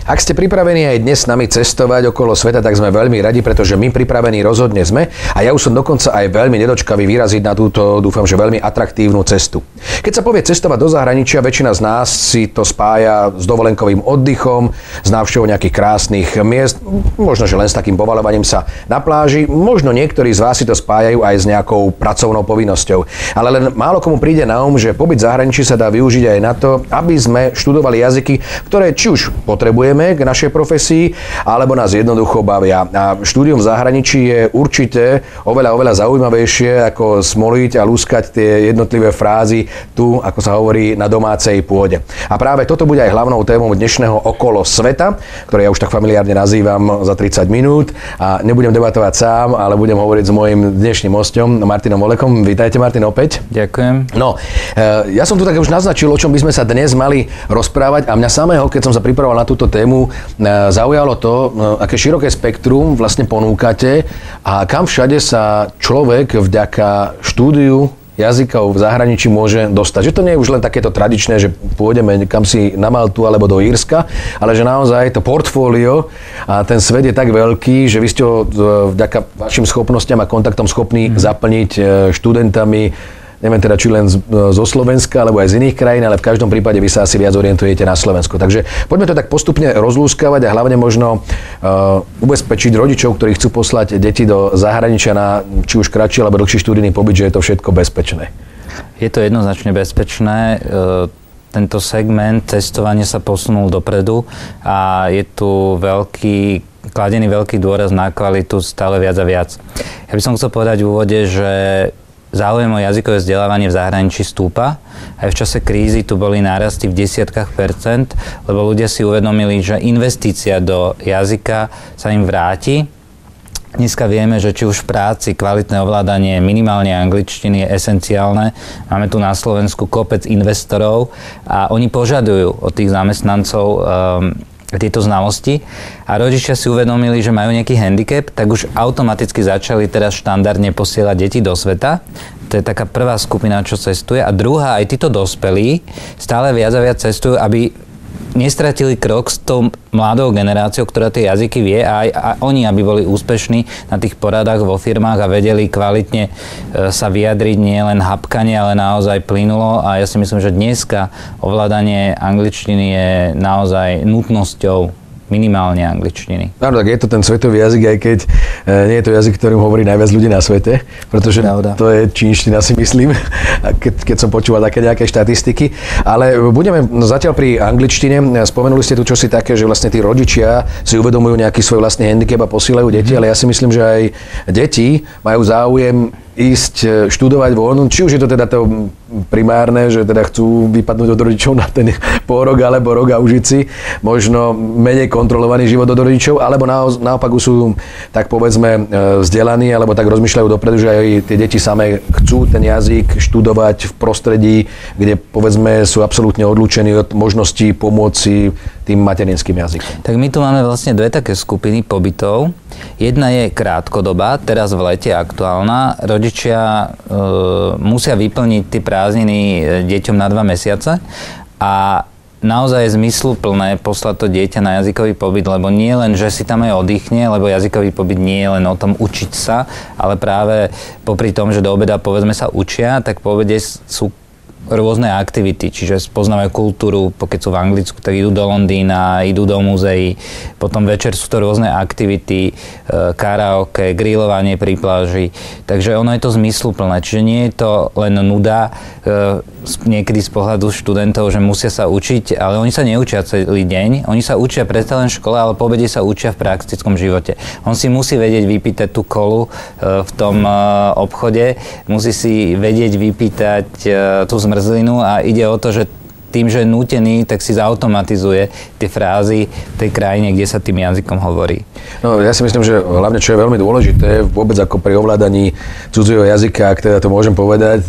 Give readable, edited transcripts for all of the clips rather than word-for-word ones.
Ak ste pripravení aj dnes s nami cestovať okolo sveta, tak sme veľmi radi, pretože my pripravení rozhodne sme a ja už som dokonca aj veľmi nedočkavý vyraziť na túto, dúfam, že veľmi atraktívnu cestu. Keď sa povie cestovať do zahraničia, väčšina z nás si to spája s dovolenkovým oddychom, s návštevou nejakých krásnych miest, možno že len s takým povaľovaním sa na pláži, možno niektorí z vás si to spájajú aj s nejakou pracovnou povinnosťou. Ale len málo komu príde na že pobyt v zahraničí sa dá využiť aj na to, aby sme študovali jazyky, ktoré či už potrebujeme k našej profesii, alebo nás jednoducho bavia. A štúdium v zahraničí je určite oveľa zaujímavejšie, ako smoliť a lúskať tie jednotlivé frázy tu, ako sa hovorí, na domácej pôde. A práve toto bude aj hlavnou témou dnešného Okolo sveta, ktoré ja už tak familiárne nazývam za 30 minút. A nebudem debatovať sám, ale budem hovoriť s mojím dnešným hosťom, Martinom Olekom. Vítajte, Martin, opäť. Ďakujem. No, ja som tu tak už naznačil, o čom by sme sa dnes mali rozprávať a mňa samého, keď som sa pripravoval na túto tému, zaujalo to, aké široké spektrum vlastne ponúkate a kam všade sa človek vďaka štúdiu jazykov v zahraničí môže dostať. Že to nie je už len takéto tradičné, že pôjdeme kam si na Maltu alebo do Írska, ale že naozaj to portfólio a ten svet je tak veľký, že vy ste ho vďaka vašim schopnostiam a kontaktom schopní zaplniť študentami, neviem teda, či len zo Slovenska, alebo aj z iných krajín, ale v každom prípade vy sa asi viac orientujete na Slovensku. Takže poďme to tak postupne rozlúskavať a hlavne možno ubezpečiť rodičov, ktorí chcú poslať deti do zahraničia na či už kratší alebo dlhší študijný pobyt, že je to všetko bezpečné. Je to jednoznačne bezpečné. Tento segment cestovania sa posunul dopredu a je tu kladený veľký dôraz na kvalitu stále viac a viac. Ja by som chcel povedať v úvode, že záujem o jazykové vzdelávanie v zahraničí stúpa. Aj v čase krízy tu boli nárasty v desiatkách percent, lebo ľudia si uvedomili, že investícia do jazyka sa im vráti. Dneska vieme, že či už v práci kvalitné ovládanie minimálne angličtiny je esenciálne. Máme tu na Slovensku kopec investorov a oni požadujú od tých zamestnancov tieto znalosti a rodičia si uvedomili, že majú nejaký handicap, tak už automaticky začali teraz štandardne posielať deti do sveta. To je taká prvá skupina, čo cestuje. A druhá, aj títo dospelí stále viac a viac cestujú, aby nestratili krok s tou mladou generáciou, ktorá tie jazyky vie a aj oni, aby boli úspešní na tých poradách vo firmách a vedeli kvalitne sa vyjadriť nie len hapkanie, ale naozaj plynulo. A ja si myslím, že dneska ovládanie angličtiny je naozaj nutnosťou minimálne angličtiny. Áno, tak je to ten svetový jazyk, aj keď nie je to jazyk, ktorým hovorí najviac ľudí na svete, pretože to je čínština, si myslím, keď som počúval také nejaké štatistiky. Ale budeme zatiaľ pri angličtine. Spomenuli ste tu čosi také, že vlastne tí rodičia si uvedomujú nejaký svoj vlastný handicap a posielajú deti, ale ja si myslím, že aj deti majú záujem ísť študovať von, či už je to teda to primárne, že teda chcú vypadnúť od rodičov na ten pôrok alebo rok a užiť si možno menej kontrolovaný život od rodičov, alebo naopak sú tak povedzme vzdelaní, alebo tak rozmýšľajú dopredu, že aj tie deti samé chcú ten jazyk študovať v prostredí, kde povedzme sú absolútne odlúčení od možností pomôcť tým materinským jazykom. Tak my tu máme vlastne dve také skupiny pobytov. Jedna je krátkodobá, teraz v lete aktuálna. Rodičia musia vyplniť tie prázdniny deťom na 2 mesiace a naozaj je zmysluplné poslať to dieťa na jazykový pobyt, lebo nie len, že si tam aj oddychne, lebo jazykový pobyt nie je len o tom učiť sa, ale práve popri tom, že do obeda povedzme sa učia, tak po obede sú rôzne aktivity, čiže spoznávajú kultúru, keď sú v Anglicku, tak idú do Londýna, idú do múzeí, potom večer sú to rôzne aktivity, karaoke, grilovanie pri pláži, takže ono je to zmysluplné, čiže nie je to len nuda, niekedy z pohľadu študentov, že musia sa učiť, ale oni sa neučia celý deň, oni sa učia predsa len v škole, ale po obede sa učia v praktickom živote. On si musí vedieť vypýtať tú kolu v tom obchode, musí si vedieť vypýtať tú zmrzlinu a ide o to, že tým, že je nútený, tak si zautomatizuje tie frázy v tej krajine, kde sa tým jazykom hovorí. No, ja si myslím, že hlavne, čo je veľmi dôležité, vôbec ako pri ovládaní cudzieho jazyka, ak teda to môžem povedať,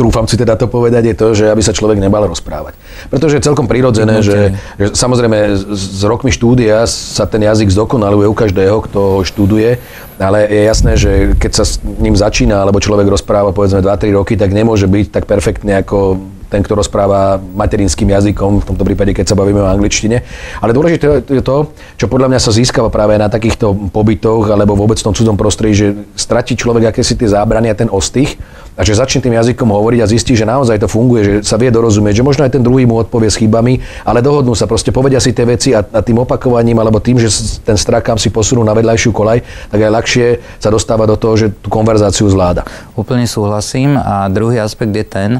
trúfam si teda to povedať, je to, že aby sa človek nebal rozprávať. Pretože je celkom prirodzené, že samozrejme s rokmi štúdia sa ten jazyk zdokonaluje u každého, kto ho študuje, ale je jasné, že keď sa s ním začína, alebo človek rozpráva povedzme 2-3 roky, tak nemôže byť tak perfektne ako ten, kto rozpráva materinským jazykom, v tomto prípade, keď sa bavíme o angličtine. Ale dôležité je to, čo podľa mňa sa získava práve na takýchto pobytoch alebo vôbec v tom cudzom prostredí, že stratí človek akési tie zábrany a ten ostých a že začne tým jazykom hovoriť a zistí, že naozaj to funguje, že sa vie dorozumieť, že možno aj ten druhý mu odpovie s chybami, ale dohodnú sa, proste povedia si tie veci a tým opakovaním alebo tým, že ten strach kam si posunú na vedľajšiu koľaj, tak aj ľahšie sa dostáva do toho, že tú konverzáciu zvláda. Úplne súhlasím a druhý aspekt je ten,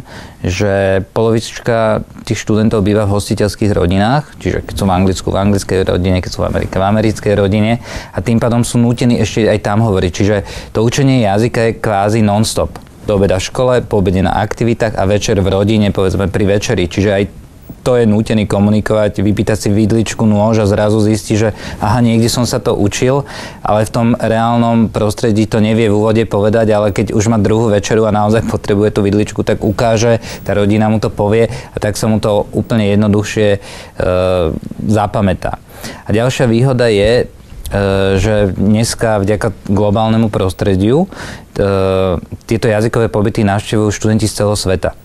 že polovička tých študentov býva v hostiteľských rodinách, čiže keď sú v Anglicku, v anglickej rodine, keď sú v Amerike, v americkej rodine a tým pádom sú nútení ešte aj tam hovoriť. Čiže to učenie jazyka je kvázi non-stop. Do obeda v škole, po obede na aktivitách a večer v rodine, povedzme pri večeri. Čiže aj to je nútený komunikovať, vypýtať si vidličku, nôž a zrazu zistí, že aha, niekde som sa to učil, ale v tom reálnom prostredí to nevie v úvode povedať, ale keď už má druhú večeru a naozaj potrebuje tú vidličku, tak ukáže, tá rodina mu to povie a tak sa mu to úplne jednoduchšie zapamätá. A ďalšia výhoda je, že dneska vďaka globálnemu prostrediu tieto jazykové pobyty navštevujú študenti z celého sveta.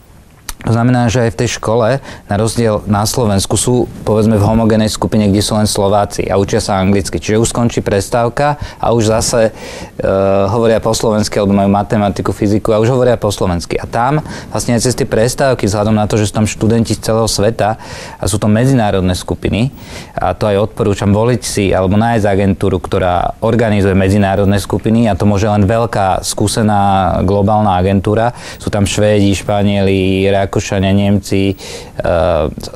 To znamená, že aj v tej škole, na rozdiel na Slovensku, sú povedzme v homogénej skupine, kde sú len Slováci a učia sa anglicky. Čiže už skončí prestávka a už zase hovoria po slovensky, alebo majú matematiku, fyziku a už hovoria po slovensky. A tam vlastne aj cez tie prestávky, vzhľadom na to, že sú tam študenti z celého sveta a sú to medzinárodné skupiny, a to aj odporúčam voliť si alebo nájsť agentúru, ktorá organizuje medzinárodné skupiny a to môže len veľká skúsená globálna agentúra. Sú tam Švédi, Španieli, Rakúšania, Nemci,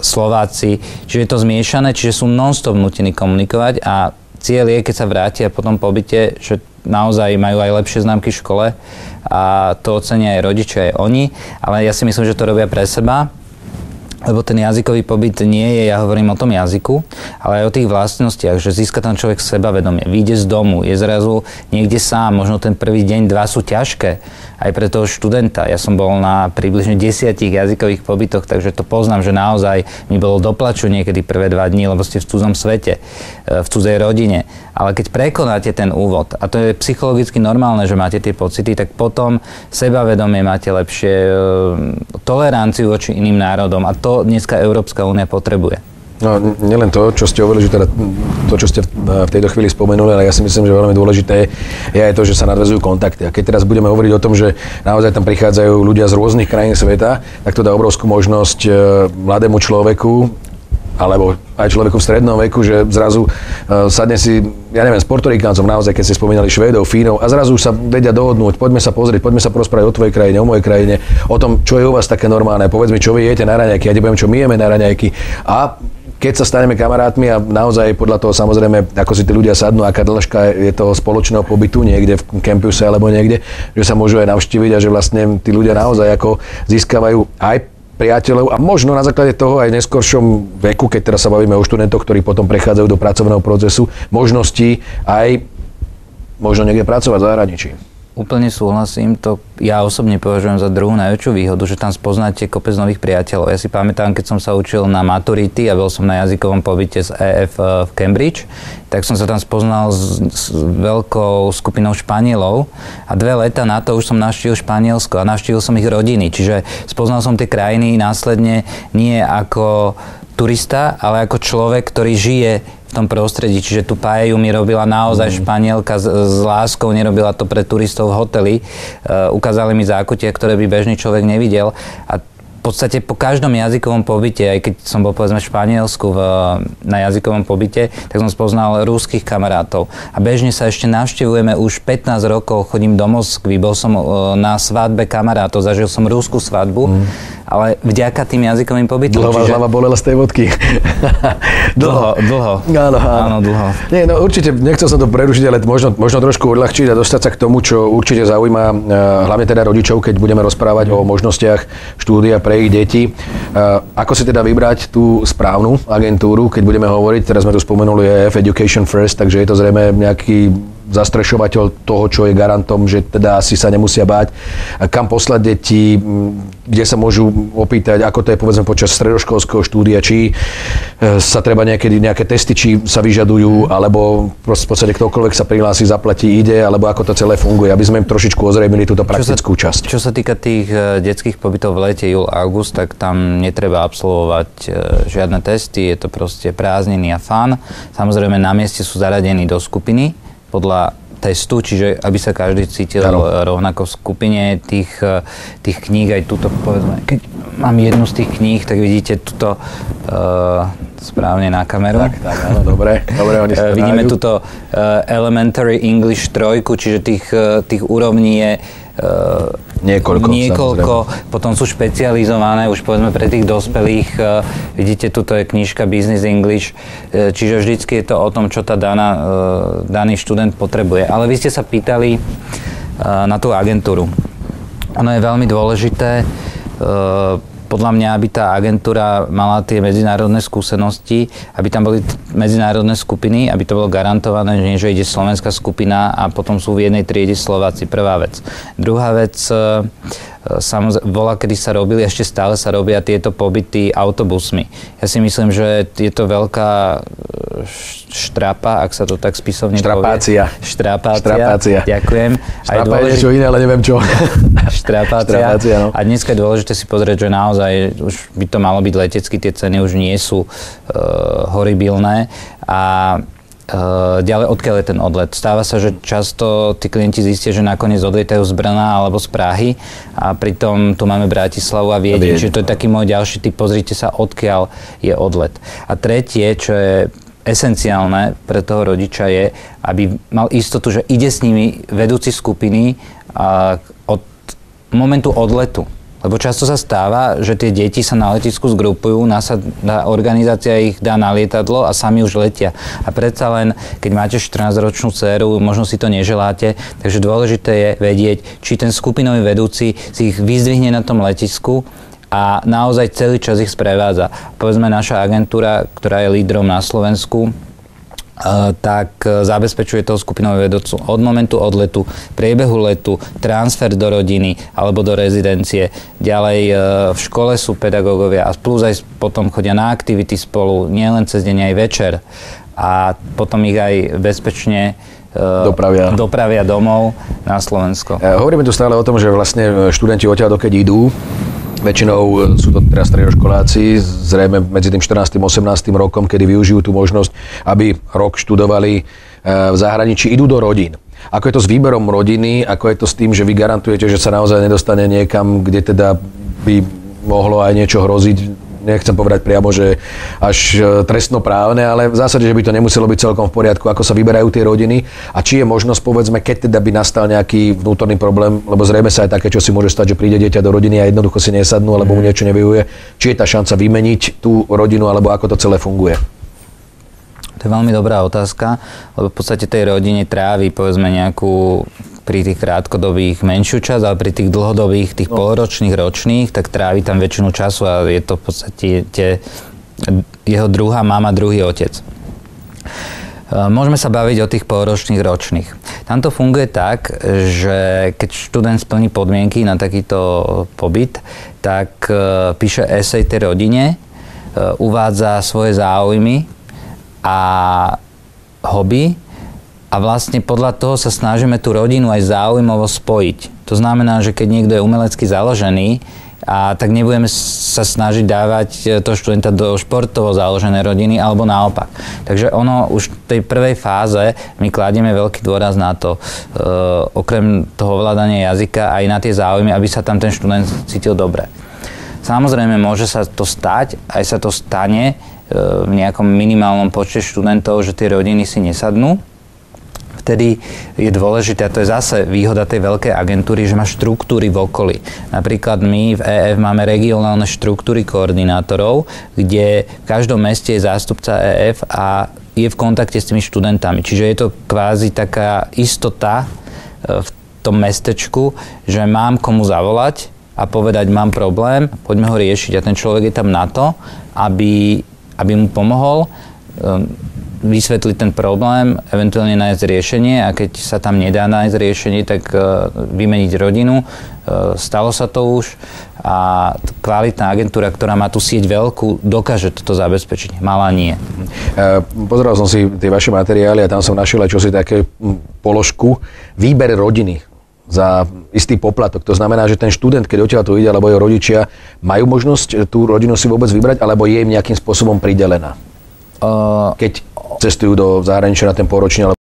Slováci. Čiže je to zmiešané, čiže sú non-stop nútení komunikovať a cieľ je, keď sa vrátia po tom pobyte, že naozaj majú aj lepšie známky v škole a to ocenia aj rodičia, aj oni. Ale ja si myslím, že to robia pre seba, lebo ten jazykový pobyt nie je, ja hovorím o tom jazyku, ale aj o tých vlastnostiach, že získa tam človek sebavedomie, vyjde z domu, je zrazu niekde sám, možno ten prvý deň, dva sú ťažké, aj pre toho študenta. Ja som bol na približne 10 jazykových pobytoch, takže to poznám, že naozaj mi bolo do plaču niekedy prvé 2 dní, lebo ste v cudzom svete, v cudzej rodine. Ale keď prekonáte ten úvod, a to je psychologicky normálne, že máte tie pocity, tak potom sebavedomie máte lepšie, toleranciu voči iným národom a to dneska Európska únia potrebuje. No, nielen to, čo ste hovorili, že teda to, čo ste v tejto chvíli spomenuli, ale ja si myslím, že veľmi dôležité je aj to, že sa nadväzujú kontakty. A keď teraz budeme hovoriť o tom, že naozaj tam prichádzajú ľudia z rôznych krajín sveta, tak to dá obrovskú možnosť mladému človeku, alebo aj človeku v strednom veku, že zrazu sadne si, ja neviem, s Portorikáncom, naozaj, keď ste spomínali Švédov, Fínov, a zrazu už sa vedia dohodnúť, poďme sa pozrieť, poďme sa porozprávať o tvojej krajine, o mojej krajine, o tom, čo je u vás také normálne, povedz mi, čo vy jete na raňajky, ja ti poviem, čo my jeme na raňajky. A keď sa staneme kamarátmi a naozaj podľa toho samozrejme, ako si tí ľudia sadnú, aká dĺžka je toho spoločného pobytu niekde v campuse alebo niekde, že sa môžu aj navštíviť a že vlastne tí ľudia naozaj ako získavajú aj priateľov a možno na základe toho aj v neskoršom veku, keď teraz sa bavíme o študentoch, ktorí potom prechádzajú do pracovného procesu, možností aj možno niekde pracovať v zahraničí. Úplne súhlasím, to ja osobne považujem za druhú najväčšiu výhodu, že tam spoznáte kopec nových priateľov. Ja si pamätám, keď som sa učil na maturity a bol som na jazykovom pobyte z EF v Cambridge, tak som sa tam spoznal s veľkou skupinou Španielov a 2 leta na to už som navštívil Španielsko a navštívil som ich rodiny. Čiže spoznal som tie krajiny následne nie ako turista, ale ako človek, ktorý žije v tom prostredí. Čiže tú paeju mi robila naozaj Španielka s láskou, nerobila to pre turistov v hoteli. Ukázali mi zákutia, ktoré by bežný človek nevidel. A v podstate po každom jazykovom pobyte, aj keď som bol povedzme v Španielsku na jazykovom pobyte, tak som spoznal ruských kamarátov. A bežne sa ešte navštevujeme už 15 rokov, chodím do Moskvy, bol som na svadbe kamarátov, zažil som ruskú svadbu. Ale vďaka tým jazykovým pobytom. Dlho vás hlava bolela z tej vodky. Dlho. Áno, dlho. Nie, no určite, nechcel som to prerušiť, ale možno trošku odľahčiť a dostať sa k tomu, čo určite zaujíma hlavne teda rodičov, keď budeme rozprávať o možnostiach štúdia pre ich deti. Ako si teda vybrať tú správnu agentúru, keď budeme hovoriť, teraz sme tu spomenuli EF Education First, takže je to zrejme nejaký zastrešovateľ toho, čo je garantom, že teda asi sa nemusia báť, kam poslať deti, kde sa môžu opýtať, ako to je povedzme počas stredoškolského štúdia, či sa treba nejaké testy, či sa vyžadujú, alebo v podstate ktokoľvek sa prihlási, zaplatí, ide, alebo ako to celé funguje, aby sme im trošičku ozrejmili túto praktickú časť. Čo sa týka tých detských pobytov v lete, júl, august, tak tam netreba absolvovať žiadne testy, je to proste prázdniny a fun. Samozrejme na mieste sú zaradení do skupiny podľa testu, čiže aby sa každý cítil rovnako v skupine. Tých kníh aj tuto, povedzme, keď mám jednu z tých kníh, tak vidíte tuto správne na kameru. Tak, áno, dobre, oni sa vidíme tuto Elementary English 3, čiže tých úrovní je niekoľko, potom sú špecializované, už povedzme pre tých dospelých, vidíte, tuto je knižka Business English, čiže vždycky je to o tom, čo tá daný študent potrebuje. Ale vy ste sa pýtali na tú agentúru. Ono je veľmi dôležité, podľa mňa, aby tá agentúra mala tie medzinárodné skúsenosti, aby tam boli medzinárodné skupiny, aby to bolo garantované, že nie, že ide slovenská skupina a potom sú v jednej triede Slováci. Prvá vec. Druhá vec, samozrejme, kedy sa robili, ešte stále sa robia tieto pobyty autobusmi. Ja si myslím, že je to veľká štrapa, ak sa to tak spisovne povie. Štrapácia. Ďakujem. Štrapa je niečo iné, ale neviem čo. Štrapácia. No. A dneska je dôležité si pozrieť, že naozaj už by to malo byť letecky, tie ceny už nie sú horibilné. A ďalej, odkiaľ je ten odlet? Stáva sa, že často tí klienti zistia, že nakoniec odlietajú z Brna alebo z Prahy a pritom tu máme Bratislavu a Viedeň. Čiže to je taký môj ďalší typ, pozrite sa, odkiaľ je odlet. A tretie, čo je esenciálne pre toho rodiča je, aby mal istotu, že ide s nimi vedúci skupiny od momentu odletu. Lebo často sa stáva, že tie deti sa na letisku zgrupujú, organizácia ich dá na lietadlo a sami už letia. A predsa len, keď máte 14-ročnú dcéru, možno si to neželáte, takže dôležité je vedieť, či ten skupinový vedúci si ich vyzdvihne na tom letisku a naozaj celý čas ich sprevádza. Povedzme, naša agentúra, ktorá je lídrom na Slovensku, tak zabezpečuje toho skupinového vedúcu od momentu odletu, priebehu letu, transfer do rodiny alebo do rezidencie. Ďalej v škole sú pedagógovia a plus aj potom chodia na aktivity spolu, nielen cez deň, aj večer. A potom ich aj bezpečne dopravia domov na Slovensko. Hovoríme tu stále o tom, že vlastne študenti odtiaľ dokedy idú, väčšinou sú to teraz stredoškoláci, zrejme medzi tým 14. a 18. rokom, kedy využijú tú možnosť, aby rok študovali v zahraničí, idú do rodín. Ako je to s výberom rodiny, ako je to s tým, že vy garantujete, že sa naozaj nedostane niekam, kde teda by mohlo aj niečo hroziť, nechcem povedať priamo, že až trestnoprávne, ale v zásade, že by to nemuselo byť celkom v poriadku, ako sa vyberajú tie rodiny a či je možnosť, povedzme, keď teda by nastal nejaký vnútorný problém, lebo zrejme sa aj také, čo si môže stať, že príde dieťa do rodiny a jednoducho si nesadnú, alebo mu niečo nevyhovuje, či je tá šanca vymeniť tú rodinu, alebo ako to celé funguje? To je veľmi dobrá otázka, lebo v podstate tej rodine trávi, povedzme, nejakú pri tých krátkodobých menšiu časť, ale pri tých dlhodobých, tých polročných, ročných, tak trávi tam väčšinu času a je to v podstate jeho druhá mama, druhý otec. Môžeme sa baviť o tých polročných, ročných. Tam to funguje tak, že keď študent splní podmienky na takýto pobyt, tak píše esej tej rodine, uvádza svoje záujmy a hobby, a vlastne podľa toho sa snažíme tú rodinu aj záujmovo spojiť. To znamená, že keď niekto je umelecky založený, tak nebudeme sa snažiť dávať toho študenta do športovo založenej rodiny, alebo naopak. Takže ono už v tej prvej fáze my kladieme veľký dôraz na to, okrem toho ovládania jazyka, aj na tie záujmy, aby sa tam ten študent cítil dobre. Samozrejme, môže sa to stať, aj sa to stane v nejakom minimálnom počte študentov, že tie rodiny si nesadnú. Vtedy je dôležité, a to je zase výhoda tej veľkej agentúry, že má štruktúry v okolí. Napríklad my v EF máme regionálne štruktúry koordinátorov, kde v každom meste je zástupca EF a je v kontakte s tými študentami. Čiže je to kvázi taká istota v tom mestečku, že mám komu zavolať a povedať, mám problém, poďme ho riešiť. A ten človek je tam na to, aby mu pomohol. vysvetliť ten problém, eventuálne nájsť riešenie a keď sa tam nedá nájsť riešenie, tak vymeniť rodinu. Stalo sa to už a kvalitná agentúra, ktorá má tú sieť veľkú, dokáže toto zabezpečiť. Malá nie. Pozeral som si tie vaše materiály a tam som našiel aj čosi také položku výber rodiny za istý poplatok. To znamená, že ten študent, keď odtiaľ to ide, alebo jeho rodičia, majú možnosť tú rodinu si vôbec vybrať, alebo je im nejakým spôsobom pridelená? Keď cestujú do zahraničia na ten pôročný